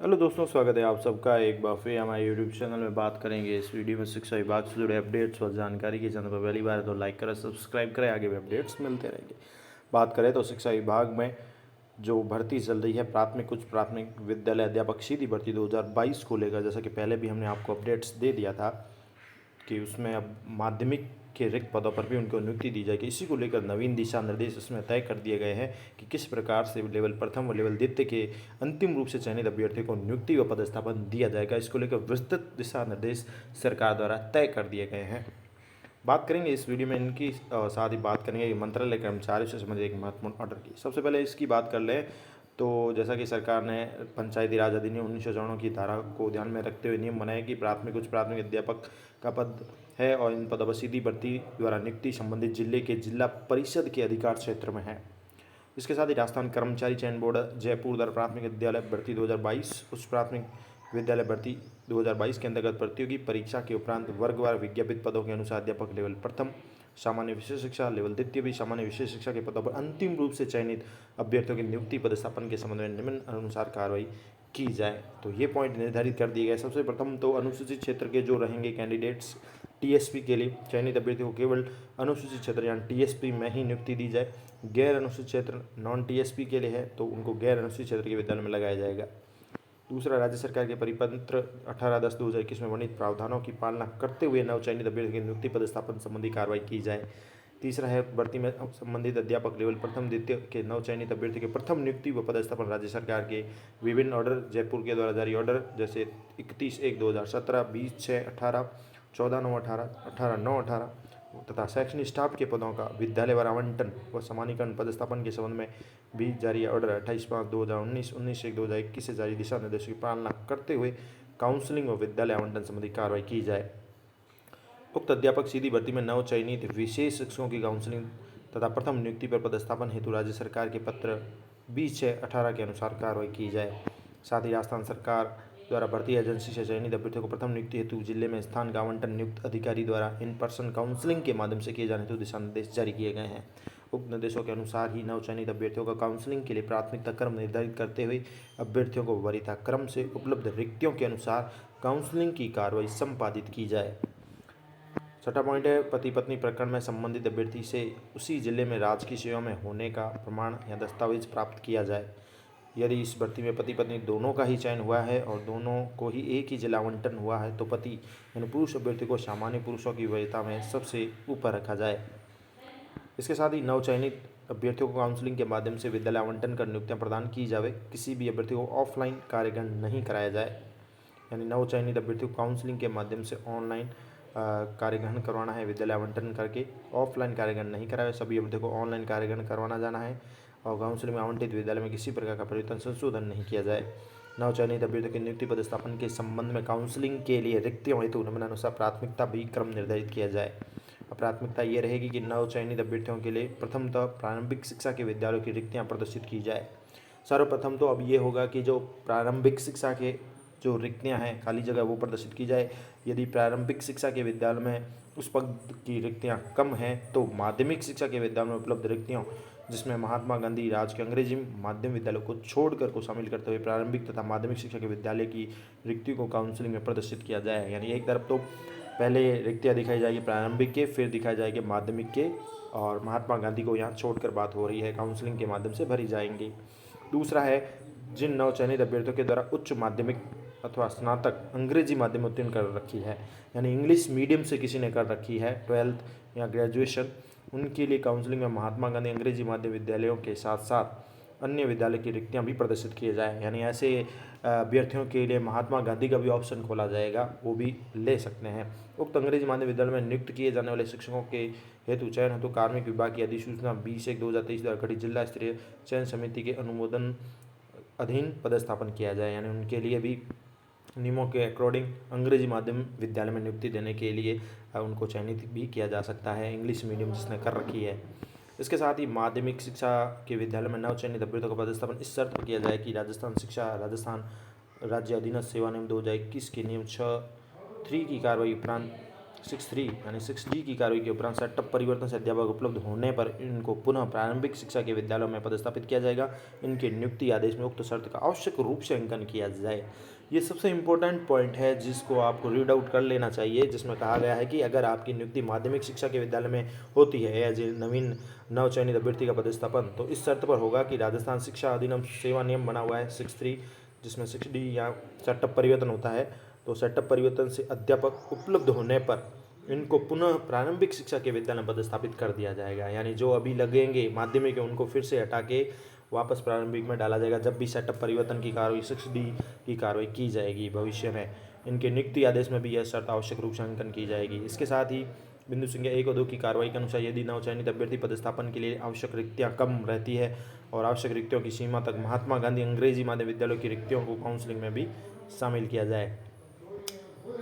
Hello दोस्तों, स्वागत है आप सबका एक बार फिर हमारे यूट्यूब चैनल में। बात करेंगे इस वीडियो में शिक्षा विभाग से जुड़े अपडेट्स और जानकारी की। चैनल पर पहली बार है तो लाइक करें, सब्सक्राइब करें, आगे भी अपडेट्स मिलते रहेंगे। बात करें तो शिक्षा विभाग में जो भर्ती चल रही है प्राथमिक उच्च प्राथमिक विद्यालय अध्यापक सीधी भर्ती 2022 को लेकर, जैसा कि पहले भी हमने आपको अपडेट्स दे दिया था कि उसमें अब माध्यमिक के रिक्त पदों पर भी उनको नियुक्ति दी जाएगी। इसी को लेकर नवीन दिशा निर्देश इसमें तय कर दिए गए हैं कि किस प्रकार से लेवल प्रथम व लेवल द्वितीय के अंतिम रूप से चयनित अभ्यर्थियों को नियुक्ति व पदस्थापन दिया जाएगा। इसको लेकर विस्तृत दिशा निर्देश सरकार द्वारा तय कर दिए गए हैं। बात करेंगे इस वीडियो में इनकी साथ ही बात करेंगे मंत्रालय कर्मचारियों से संबंधित एक महत्वपूर्ण ऑर्डर की। सबसे पहले इसकी बात कर लें तो जैसा कि सरकार ने पंचायती राज अधिनियम 1994 की धारा को ध्यान में रखते हुए नियम बनाए कि प्राथमिक उच्च प्राथमिक अध्यापक का पद है और इन पदों पर सीधी भर्ती द्वारा नियुक्ति संबंधित जिले के जिला परिषद के अधिकार क्षेत्र में है। इसके साथ ही राजस्थान कर्मचारी चयन बोर्ड जयपुर द्वारा प्राथमिक विद्यालय भर्ती 2022 उच्च प्राथमिक विद्यालय भर्ती 2022 के अंतर्गत प्रतियोगी परीक्षा के उपरांत वर्गवार विज्ञापित पदों के अनुसार अध्यापक लेवल प्रथम, सामान्य विशेष शिक्षा लेवल द्वितीय भी सामान्य विशेष शिक्षा के पदों पर अंतिम रूप से चयनित अभ्यर्थियों की नियुक्ति पदस्थापन के संबंध में निम्न अनुसार कार्रवाई की जाए। तो ये पॉइंट निर्धारित कर दिए गए। सबसे प्रथम तो अनुसूचित क्षेत्र के जो रहेंगे कैंडिडेट्स टीएसपी के लिए चयनित अभ्यर्थियों को केवल अनुसूचित क्षेत्र यानी टीएसपी में ही नियुक्ति दी जाए। गैर अनुसूचित क्षेत्र नॉन टीएसपी के लिए है तो उनको गैर अनुसूचित क्षेत्र के विद्यालय में लगाया जाएगा। दूसरा, राज्य सरकार के परिपत्र 18/10/2021 में वर्णित प्रावधानों की पालना करते हुए नवचयनित अभ्यर्थी की नियुक्ति पदस्थापन संबंधी कार्रवाई की जाए। तीसरा है, भर्ती में संबंधित अध्यापक लेवल प्रथम द्वितीय के नवचयनित अभ्यर्थी के प्रथम नियुक्ति व पदस्थापन राज्य सरकार के विभिन्न ऑर्डर जयपुर के द्वारा जारी ऑर्डर जैसे 31/1/2017, 20/6/18, 14/9/18, 18/9/18 तथा शैक्षणिक स्टाफ के पदों का विद्यालयवार आवंटन व समानीकरण पदस्थापन के संबंध में भी जारी ऑर्डर 28/5/2019, 19/1/2021 से जारी दिशा निर्देशों की पालना करते हुए काउंसलिंग व विद्यालय आवंटन संबंधी कार्रवाई की जाए। उक्त अध्यापक सीधी भर्ती में नव चयनित विशेष शिक्षकों की काउंसलिंग तथा प्रथम नियुक्ति पर पदस्थापन हेतु राज्य सरकार के पत्र 20/6/18 के अनुसार कार्रवाई की जाए। साथ ही राजस्थान सरकार द्वारा भर्ती एजेंसी से चयनित अभ्यर्थियों को प्रथम नियुक्ति हेतु जिले में स्थान का आवंटन नियुक्त अधिकारी द्वारा इन पर्सन काउंसलिंग के माध्यम से किए जाने हेतु दिशा निर्देश जारी किए गए हैं। उक्त निर्देशों के अनुसार ही नवचयनित अभ्यर्थियों का काउंसलिंग के लिए प्राथमिकता क्रम निर्धारित करते हुए अभ्यर्थियों को वरीयता क्रम से उपलब्ध रिक्तियों के अनुसार काउंसलिंग की कार्रवाई संपादित की जाए। छठा पॉइंट है, पति पत्नी प्रकरण में संबंधित अभ्यर्थी से उसी जिले में राजकीय सेवा में होने का प्रमाण या दस्तावेज प्राप्त किया जाए। यदि इस भर्ती में पति पत्नी दोनों का ही चयन हुआ है और दोनों को ही एक ही जिला आवंटन हुआ है तो पति यानी पुरुष अभ्यर्थी को सामान्य पुरुषों की वरीयता में सबसे ऊपर रखा जाए। इसके साथ ही नवचयनित अभ्यर्थियों को काउंसलिंग के माध्यम से विद्यालय आवंटन कर नियुक्तियां प्रदान की जाए। किसी भी अभ्यर्थी को ऑफलाइन कार्यग्रहण नहीं कराया जाए। यानी नवचयनित अभ्यर्थी को काउंसलिंग के माध्यम से ऑनलाइन कार्यग्रहण करवाना है, विद्यालय आवंटन करके ऑफलाइन कार्यग्रहण नहीं कराया। सभी अभ्यर्थियों को ऑनलाइन कार्यग्रहण करवाना जाना है और काउंसलिंग में आवंटित विद्यालय में किसी प्रकार का परिवर्तन संशोधन नहीं किया जाए। नवचयनित अभ्यर्थियों की नियुक्ति पदस्थापन के संबंध में काउंसलिंग के लिए रिक्तियों हेतु निम्नानुसार प्राथमिकता भी क्रम निर्धारित किया जाए। प्राथमिकता ये रहेगी कि नवचयनित अभ्यर्थियों के लिए प्रथमतः प्रारंभिक शिक्षा के विद्यालयों की रिक्तियां प्रदर्शित की जाए। सर्वप्रथम तो अब ये होगा कि जो प्रारंभिक शिक्षा के जो रिक्तियां हैं खाली जगह वो प्रदर्शित की जाए। यदि प्रारंभिक शिक्षा के विद्यालय में उस पद की रिक्तियां कम हैं तो माध्यमिक शिक्षा के विद्यालय में उपलब्ध रिक्तियों जिसमें महात्मा गांधी राजकीय अंग्रेजी माध्यम विद्यालय को छोड़कर को शामिल करते हुए प्रारंभिक तथा माध्यमिक शिक्षा के विद्यालय की रिक्तियों को काउंसलिंग में प्रदर्शित किया जाए। यानी एक तरफ तो पहले रिक्तियाँ दिखाई जाएगी प्रारंभिक के, फिर दिखाई जाएगी माध्यमिक के, और महात्मा गांधी को यहाँ छोड़कर बात हो रही है, काउंसलिंग के माध्यम से भरी जाएंगी। दूसरा है, जिन नवचयनित अभ्यर्थियों के द्वारा उच्च माध्यमिक अथवा स्नातक अंग्रेजी माध्यम उत्तीर्ण कर रखी है, यानी इंग्लिश मीडियम से किसी ने कर रखी है 12th या ग्रेजुएशन, उनके लिए काउंसलिंग में महात्मा गांधी अंग्रेजी माध्यम विद्यालयों के साथ साथ अन्य विद्यालय की रिक्तियां भी प्रदर्शित किए जाएँ। यानी ऐसे अभ्यर्थियों के लिए महात्मा गांधी का भी ऑप्शन खोला जाएगा, वो भी ले सकते हैं। उक्त अंग्रेजी माध्यम विद्यालय में नियुक्त किए जाने वाले शिक्षकों के हेतु चयन हेतु कार्मिक विभाग की अधिसूचना 20/1/2023 द्वारा गठित जिला स्तरीय चयन समिति के अनुमोदन अधीन पदस्थापन किया जाए। यानी उनके लिए भी नियमों के अकॉर्डिंग अंग्रेजी माध्यम विद्यालय में नियुक्ति देने के लिए उनको चयनित भी किया जा सकता है, इंग्लिश मीडियम जिसने कर रखी है। इसके साथ ही माध्यमिक शिक्षा के विद्यालय में नवचयनित अभ्यर्थियों का पदस्थापन इस शर्त पर किया जाए कि राजस्थान राज्य अधीनस्थ सेवा नियम 2021 के नियम 6(3) की कार्रवाई उपरांत 6(3) यानी 6D की कार्रवाई के उपरांत सेटअप परिवर्तन से अध्यापक उपलब्ध होने पर इनको पुनः प्रारंभिक शिक्षा के विद्यालयों में पदस्थापित किया जाएगा। इनके नियुक्ति आदेश में उक्त शर्त का आवश्यक रूप से अंकन किया जाए। ये सबसे इम्पोर्टेंट पॉइंट है जिसको आपको रीड आउट कर लेना चाहिए, जिसमें कहा गया है कि अगर आपकी नियुक्ति माध्यमिक शिक्षा के विद्यालय में होती है एज नवीन नवचयनित अभ्यर्थी का पदस्थापन, तो इस शर्त पर होगा कि राजस्थान शिक्षा अधिनियम सेवा नियम बना हुआ है 6(3), जिसमें 6D या सेटअप परिवर्तन होता है। तो सेटअप परिवर्तन से अध्यापक उपलब्ध होने पर इनको पुनः प्रारंभिक शिक्षा के विद्यालय में पदस्थापित कर दिया जाएगा। यानी जो अभी लगेंगे माध्यमिक के उनको फिर से हटा के वापस प्रारंभिक में डाला जाएगा जब भी सेटअप परिवर्तन की कार्रवाई 6D की कार्रवाई की जाएगी भविष्य में। इनके नियुक्ति आदेश में भी यह शर्त आवश्यक रूप से अंकन की जाएगी। इसके साथ ही बिंदु संख्या 1 और 2 की कार्रवाई के अनुसार यदि नवचयनित अभ्यर्थी पदस्थापन के लिए आवश्यक रिक्तियाँ कम रहती है और आवश्यक रिक्तियों की सीमा तक महात्मा गांधी अंग्रेजी माध्यम विद्यालयों की रिक्तियों को काउंसलिंग में भी शामिल किया जाए।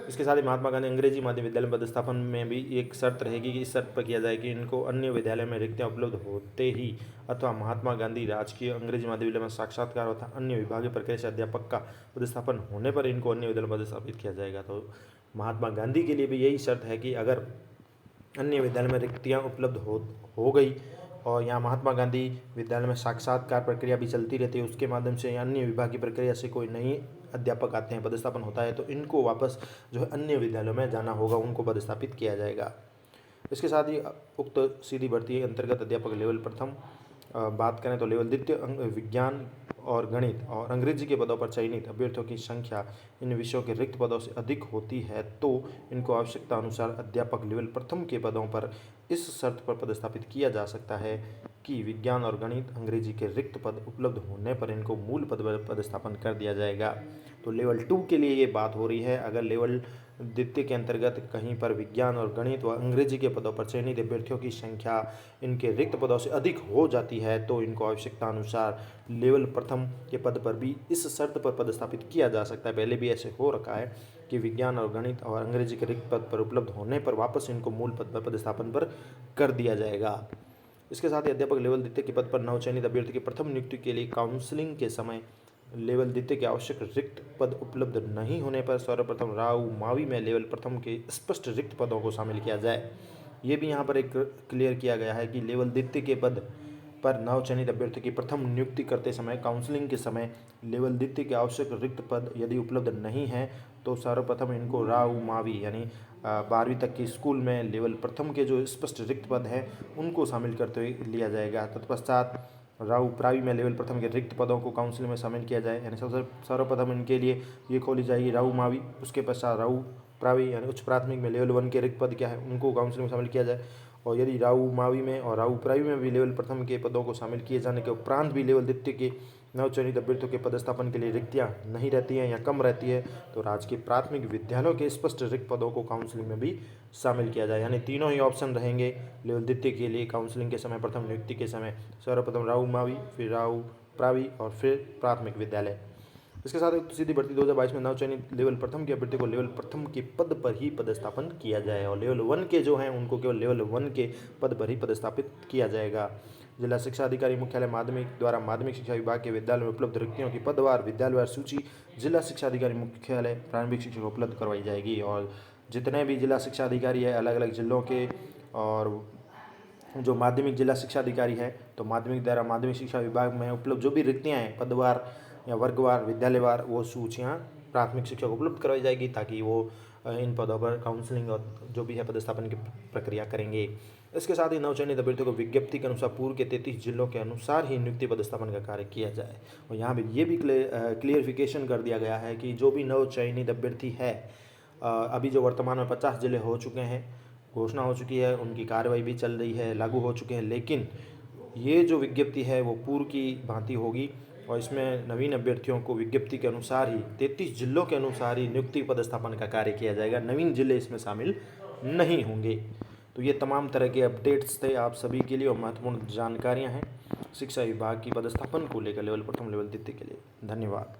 इसके साथ ही महात्मा गांधी अंग्रेजी माध्यम विद्यालय पदस्थापन में भी एक शर्त रहेगी कि इस शर्त पर किया जाए कि इनको अन्य विद्यालय में रिक्तियाँ उपलब्ध होते ही अथवा महात्मा गांधी राजकीय अंग्रेजी माध्यम विद्यालय में साक्षात्कार तथा अन्य विभागीय प्रक्रिया से अध्यापक का पदस्थापन होने पर इनको अन्य विद्यालय में पदस्थापित किया जाएगा। तो महात्मा गांधी के लिए भी यही शर्त है कि अगर अन्य विद्यालय में रिक्तियाँ उपलब्ध हो गई और यहाँ महात्मा गांधी विद्यालय में साक्षात्कार प्रक्रिया भी चलती रहती है, उसके माध्यम से अन्य विभाग की प्रक्रिया से कोई नई अध्यापक आते हैं, पदस्थापन होता है, तो इनको वापस जो है अन्य विद्यालयों में जाना होगा, उनको पदस्थापित किया जाएगा। इसके साथ ही उक्त सीधी भर्ती अंतर्गत अध्यापक लेवल प्रथम बात करें तो लेवल द्वितीय विज्ञान और गणित और अंग्रेजी के पदों पर चयनित अभ्यर्थियों की संख्या इन विषयों के रिक्त पदों से अधिक होती है तो इनको आवश्यकता अनुसार अध्यापक लेवल प्रथम के पदों पर इस शर्त पर पदस्थापित किया जा सकता है कि विज्ञान और गणित अंग्रेजी के रिक्त पद उपलब्ध होने पर इनको मूल पद पर पदस्थापन कर दिया जाएगा। तो लेवल 2 के लिए ये बात हो रही है। अगर लेवल द्वितीय के अंतर्गत कहीं पर विज्ञान और गणित व अंग्रेजी के पदों पर चयनित अभ्यर्थियों की संख्या इनके रिक्त पदों से अधिक हो जाती है तो इनको आवश्यकता अनुसार लेवल प्रथम के पद पर भी इस शर्त पर पदस्थापित किया जा सकता है। पहले भी ऐसे हो रखा है कि विज्ञान और गणित और अंग्रेजी के रिक्त पद पर उपलब्ध होने पर वापस इनको मूल पद पर पदस्थापन पर कर दिया जाएगा। इसके साथ ही अध्यापक लेवल द्वितीय के पद पर नवचयनित अभ्यर्थी की प्रथम नियुक्ति के लिए काउंसलिंग के समय लेवल द्वितीय के आवश्यक रिक्त पद उपलब्ध नहीं होने पर सर्वप्रथम राउ मावी में लेवल प्रथम के स्पष्ट रिक्त पदों को शामिल किया जाए। ये भी यहाँ पर एक क्लियर किया गया है कि लेवल द्वितीय के पद पर नवचयनित अभ्यर्थी की प्रथम नियुक्ति करते समय काउंसलिंग के समय लेवल द्वितीय के आवश्यक रिक्त पद यदि उपलब्ध नहीं है तो सर्वप्रथम इनको राउ मावी यानी 12वीं तक की स्कूल में लेवल प्रथम के जो स्पष्ट रिक्त पद हैं उनको शामिल करते हुए लिया जाएगा। तत्पश्चात राउ प्रावी में लेवल प्रथम के रिक्त पदों को काउंसिल में शामिल किया जाए। यानी सर्वप्रथम इनके लिए ये खोली जाएगी राउ मावी, उसके पश्चात राउ प्रावी यानी उच्च प्राथमिक में लेवल 1 के रिक्त पद क्या है उनको काउंसिल में शामिल किया जाए। और यदि राउ मावी में और राउ प्रावी में भी लेवल प्रथम के पदों को शामिल किए जाने के उपरांत भी लेवल द्वितीय के नवचयनित अभ्यर्थियों के पदस्थापन के लिए रिक्तियाँ नहीं रहती हैं या कम रहती है तो राजकीय प्राथमिक विद्यालयों के स्पष्ट रिक्त पदों को काउंसलिंग में भी शामिल किया जाए। यानी तीनों ही ऑप्शन रहेंगे लेवल द्वितीय के लिए काउंसलिंग के समय। प्रथम नियुक्ति के समय सर्वप्रथम राउ मावी, फिर राउ प्रावी और फिर प्राथमिक विद्यालय। इसके साथ एक सीधी भर्ती 2022 में नवचयनित लेवल प्रथम के अभ्यर्थी को लेवल प्रथम के पद पर ही पदस्थापन किया जाए और लेवल 1 के जो हैं उनको केवल लेवल 1 के पद पर ही पदस्थापित किया जाएगा। जिला शिक्षा अधिकारी मुख्यालय माध्यमिक द्वारा माध्यमिक शिक्षा विभाग के विद्यालय में उपलब्ध रिक्तियों की पदवार विद्यालयवार सूची जिला शिक्षा अधिकारी मुख्यालय प्रारंभिक शिक्षा को उपलब्ध करवाई जाएगी। और जितने भी जिला शिक्षा अधिकारी है अलग अलग जिलों के और जो माध्यमिक जिला शिक्षा अधिकारी है तो माध्यमिक द्वारा माध्यमिक शिक्षा विभाग में उपलब्ध जो भी रिक्तियाँ हैं पदवार या वर्गवार विद्यालयवार वो सूचियाँ प्राथमिक शिक्षा को उपलब्ध करवाई जाएगी ताकि वो इन पदों पर काउंसलिंग और जो भी है पदस्थापन की प्रक्रिया करेंगे। इसके साथ ही नवचयनित अभ्यर्थियों को विज्ञप्ति के अनुसार पूर्व के 33 जिलों के अनुसार ही नियुक्ति पदस्थापन का कार्य किया जाए। और यहाँ भी ये भी क्लियरिफिकेशन कर दिया गया है कि जो भी नवचयनित अभ्यर्थी है अभी जो वर्तमान में 50 जिले हो चुके हैं, घोषणा हो चुकी है, उनकी कार्रवाई भी चल रही है, लागू हो चुके हैं, लेकिन ये जो विज्ञप्ति है वो पूर्व की भांति होगी और इसमें नवीन अभ्यर्थियों को विज्ञप्ति के अनुसार ही 33 जिलों के अनुसार ही नियुक्ति पदस्थापन का कार्य किया जाएगा। नवीन जिले इसमें शामिल नहीं होंगे। तो ये तमाम तरह के अपडेट्स थे आप सभी के लिए और महत्वपूर्ण जानकारियाँ हैं शिक्षा विभाग की पदस्थापन को लेकर लेवल प्रथम लेवल द्वितीय के लिए। धन्यवाद।